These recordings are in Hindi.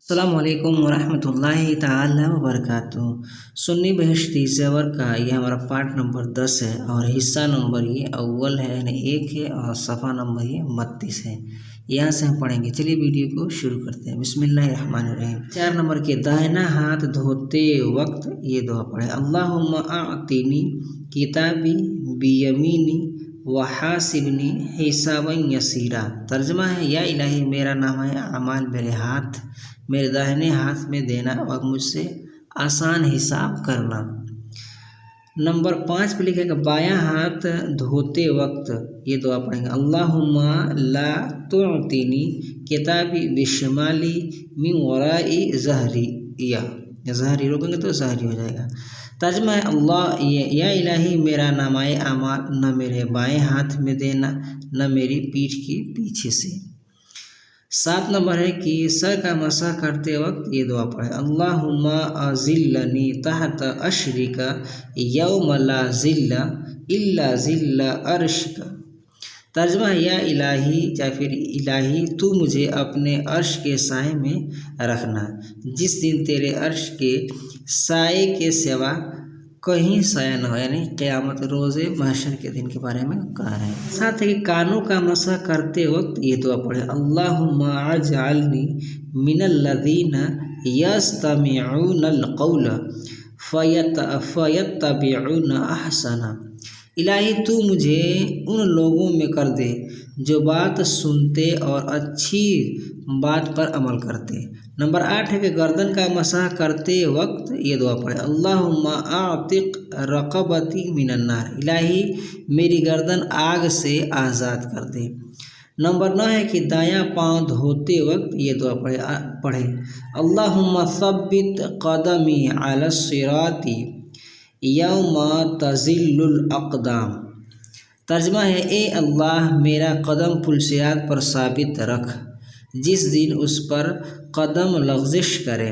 अस्सलामुअलैकुम वरहमतुल्लाहि ताला वबरकातुहू। सुन्नी बहिश्ती ज़बर का ये हमारा पार्ट नंबर 10 है और हिस्सा नंबर ये अव्वल है यानी 1 है और सफ़ा नंबर ये 32 है। यहाँ से हम पढ़ेंगे। चलिए वीडियो को शुरू करते हैं। बिस्मिल्लाहिर्रहमानिर्रहीम। 4 नंबर के दाहिना हाथ धोते वक्त ये दुआ पढ़े। अल्लाहुम्मा आतिनी किताबी बियमीनी वहासिबनी हिसाबन यसीरा। तर्जमा है, या इलाही मेरा नाम है अमाल मेरे हाथ मेरे दाहिने हाथ में देना और मुझसे आसान हिसाब करना। नंबर 5 पे लिखेगा बायां हाथ धोते वक्त ये दुआ पढ़ेंगे। अल्लाहुम्मा ला तुअतिनी किताबी बिशमाली मिन वराई ज़हरिया। ज़हरी रोकेंगे तो ज़हरी हो जाएगा। तर्जमा है, अल्लाह या इलाही मेरा नामाए अमाल न मेरे बाएं हाथ में देना न मेरी पीठ के पीछे से। 7 नंबर है कि सर का मसा करते वक्त ये दुआ पढ़े। अल्लाहुम्मा अज़िल्लनी तहत अशरिका यौम ला ज़िल्ला इल्ला ज़िल्ला अर्शिका। तर्जमा या इलाही या फिर इलाही तू मुझे अपने अर्श के साए में रखना जिस दिन तेरे अर्श के साए के सिवा कहीं साया न हो, यानी क़यामत रोज़े महशर के दिन के बारे में कहा है। साथ ही कानों का मसा करते वक्त ये दुआ पढ़े। अल्लाहुम्मा अजअलनी मिनल्लज़ीना यस्तमिऊनल क़ौला फयत्तबिऊना अहसना। इलाही तू मुझे उन लोगों में कर दे जो बात सुनते और अच्छी बात पर अमल करते। नंबर 8 है कि गर्दन का मसाह करते वक्त ये दुआ पढ़े। अल्लाहुम्मा आतिक रक़बती मिनन्नार। इलाही मेरी गर्दन आग से आज़ाद कर दे। नंबर 9 है कि दायां पाँव धोते वक्त ये दुआ पढ़े। अल्लाहुम्मा सब्बित क़दमी अला सिराती यौमा तज़िल्लुल अक़दाम। तर्जमा है, ए अल्लाह मेरा कदम पुलसिरात पर साबित रख जिस दिन उस पर कदम लग़ज़िश करे।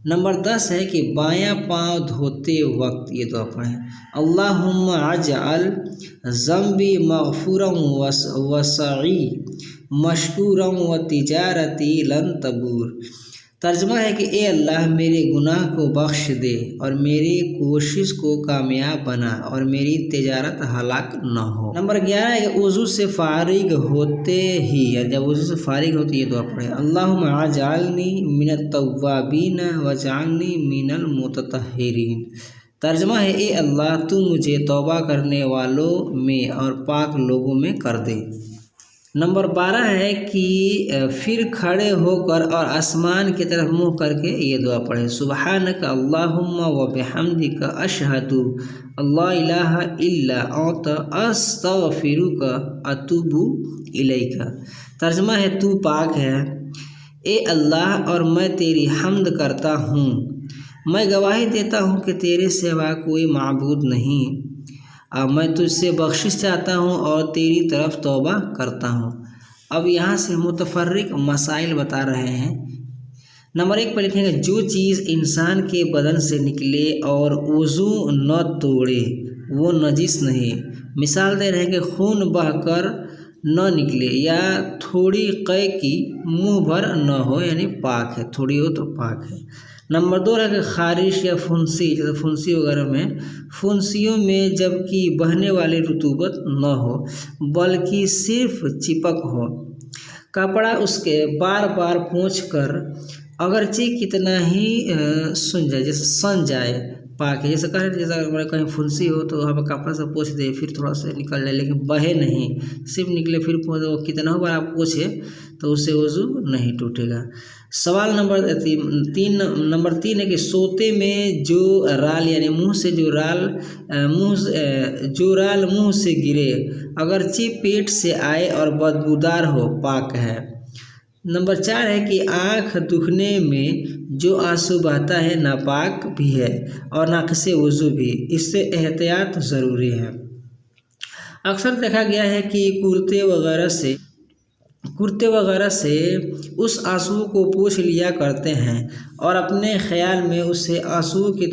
नंबर 10 है कि बायां पाँव धोते वक्त ये दुआ पढ़ें। अल्लाहुम्मा अजअल ज़म्बी मग़फ़ूरन वसई मशकूरन व तिजारती लन तबूर। तर्जमा है कि ए अल्लाह मेरे गुनाह को बख्श दे और मेरी कोशिश को कामयाब बना और मेरी तिजारत हलाक न हो। नंबर 11 है कि वज़ू से फारिग होते ही जब वज़ू से फारिग होती है दुआ पढ़े। अल्लाहुम्मा अजअलनी मिनत तव्वाबीन वजअलनी मिनल मुतत्तहिरीन। तर्जमा है, ए अल्लाह तू मुझे तौबा करने वालों में और पाक लोगों में कर दे। नंबर 12 है कि फिर खड़े होकर और आसमान की तरफ मुँह करके ये दुआ पढ़े। सुबहानक अल्लाहुम्मा व बिहम्दिका अशहदु अल्ला इलाहा इल्ला अंत अस्तगफिरुका अतूबु इलैका। तर्जमा है, तू पाक है ए अल्लाह और मैं तेरी हम्द करता हूँ। मैं गवाही देता हूँ कि तेरे सिवा कोई माबूद नहीं। अब मैं तुझसे बख्शिश चाहता हूँ और तेरी तरफ तौबा करता हूँ। अब यहाँ से मुतफर्रिक मसाइल बता रहे हैं। नंबर 1 पर लिखेंगे, जो चीज़ इंसान के बदन से निकले और वज़ू न तोड़े वो नजिस नहीं। मिसाल दे रहे हैं कि खून बहकर न निकले या थोड़ी कै की मुँह भर न हो, यानी पाक है, थोड़ी हो तो पाक है। नंबर 2 है कि खारिश या फुंसी, जैसे फुंसी वगैरह में फुंसियों में जबकि बहने वाली रुतूबत न हो बल्कि सिर्फ चिपक हो। कपड़ा उसके बार बार पोंछ कर अगरचे कितना ही सुन जाए, जैसे सन जाए, पाक है। जैसे जैसा कहीं फुंसी हो तो वहाँ पर कपड़ा से पोंछ दे फिर थोड़ा सा निकल जाए, लेकिन बहे नहीं, सिर्फ निकले फिर पोंछ, कितना बार आप पोंछे तो उससे वज़ू नहीं टूटेगा। सवाल नंबर 3 है कि सोते में जो राल यानी मुंह से जो राल मुंह से गिरे अगरचे पेट से आए और बदबूदार हो पाक है। नंबर 4 है कि आँख दुखने में जो आंसू बहता है नापाक भी है और नाक़िसे वज़ू भी, इससे एहतियात ज़रूरी है। अक्सर देखा गया है कि कुर्ते वगैरह से उस आंसुओं को पोंछ लिया करते हैं और अपने ख्याल में उसे आंसुओं की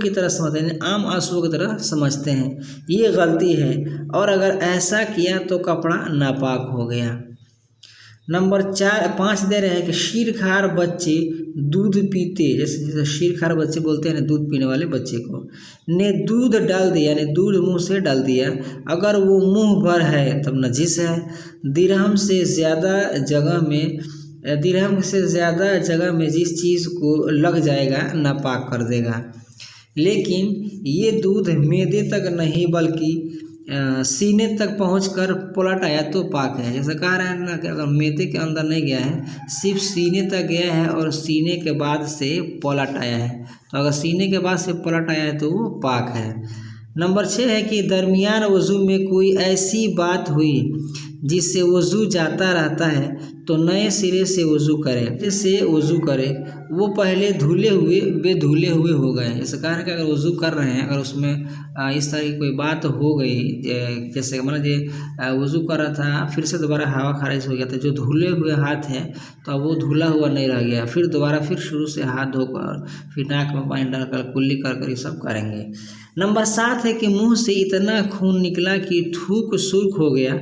तरह समझते हैं, आम आंसुओं की तरह समझते हैं। ये गलती है और अगर ऐसा किया तो कपड़ा नापाक हो गया। नंबर 5 दे रहे हैं कि शीरखार बच्चे दूध पीते, जैसे जैसे शीरखार बच्चे बोलते हैं ना, दूध पीने वाले बच्चे को, ने दूध डाल दिया, यानी दूध मुंह से डाल दिया, अगर वो मुंह भर है तब नजिस है। दिरहम से ज़्यादा जगह में जिस चीज़ को लग जाएगा नापाक कर देगा। लेकिन ये दूध मैदे तक नहीं बल्कि सीने तक पहुंचकर पलट आया तो पाक है। जैसे कह रहे हैं ना कि अगर मैदे के अंदर नहीं गया है, सिर्फ सीने तक गया है और सीने के बाद से पलट आया है, तो अगर सीने के बाद से पलट आया है तो वो पाक है। नंबर 6 है कि दरमियान वज़ू में कोई ऐसी बात हुई जिससे वज़ू जाता रहता है तो नए सिरे से वज़ू करे। जैसे वज़ू करे वो पहले धुले हुए बेधुले हुए हो गए। जैसे कह रहे हैं कि अगर वज़ू कर रहे हैं, अगर उसमें इस तरह की कोई बात हो गई, जैसे मतलब ये वज़ू कर रहा था फिर से दोबारा हवा खारिज हो गया, तो जो धुले हुए हाथ हैं तो अब वो धुला हुआ नहीं रह गया, फिर दोबारा फिर शुरू से हाथ धोकर फिर नाक में पानी डालकर कुल्ली कर ये सब करेंगे। नंबर 7 है कि मुंह से इतना खून निकला कि थूक सुर्ख हो गया,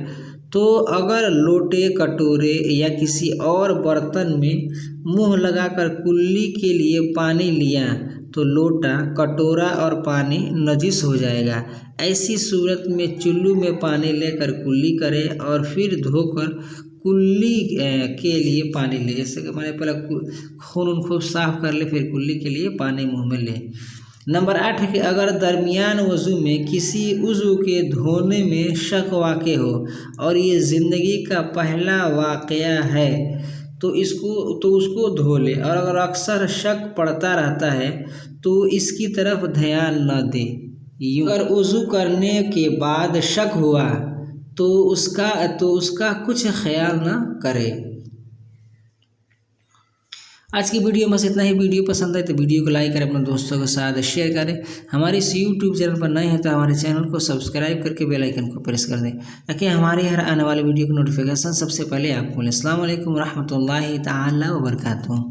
तो अगर लोटे कटोरे या किसी और बर्तन में मुंह लगाकर कुल्ली के लिए पानी लिया तो लोटा, कटोरा और पानी नजिस हो जाएगा। ऐसी सूरत में चुल्लू में पानी लेकर कुल्ली करें और फिर धोकर कुल्ली के लिए पानी ले। जैसे कि मैंने पहले खून खूब साफ कर ले, फिर कुल्ली के लिए पानी मुंह में ले। नंबर 8 है कि अगर दरमियान वज़ू में किसी उज़ू के धोने में शक वाक़ हो और ये ज़िंदगी का पहला वाक़या है तो उसको धो ले, और अगर अक्सर शक पड़ता रहता है तो इसकी तरफ ध्यान न दे। अगर वज़ू करने के बाद शक हुआ तो उसका कुछ ख्याल न करे। आज की वीडियो में बस इतना ही। वीडियो पसंद आए तो वीडियो को लाइक करें, अपने दोस्तों के साथ शेयर करें। हमारे इस यूट्यूब चैनल पर नए हैं तो हमारे चैनल को सब्सक्राइब करके बेल आइकन को प्रेस कर दें, ताकि हमारे हर आने वाले वीडियो की नोटिफिकेशन सबसे पहले आपको मिले। अस्सलाम वालेकुम रहमतुल्लाहि ताला व बरकातुहू।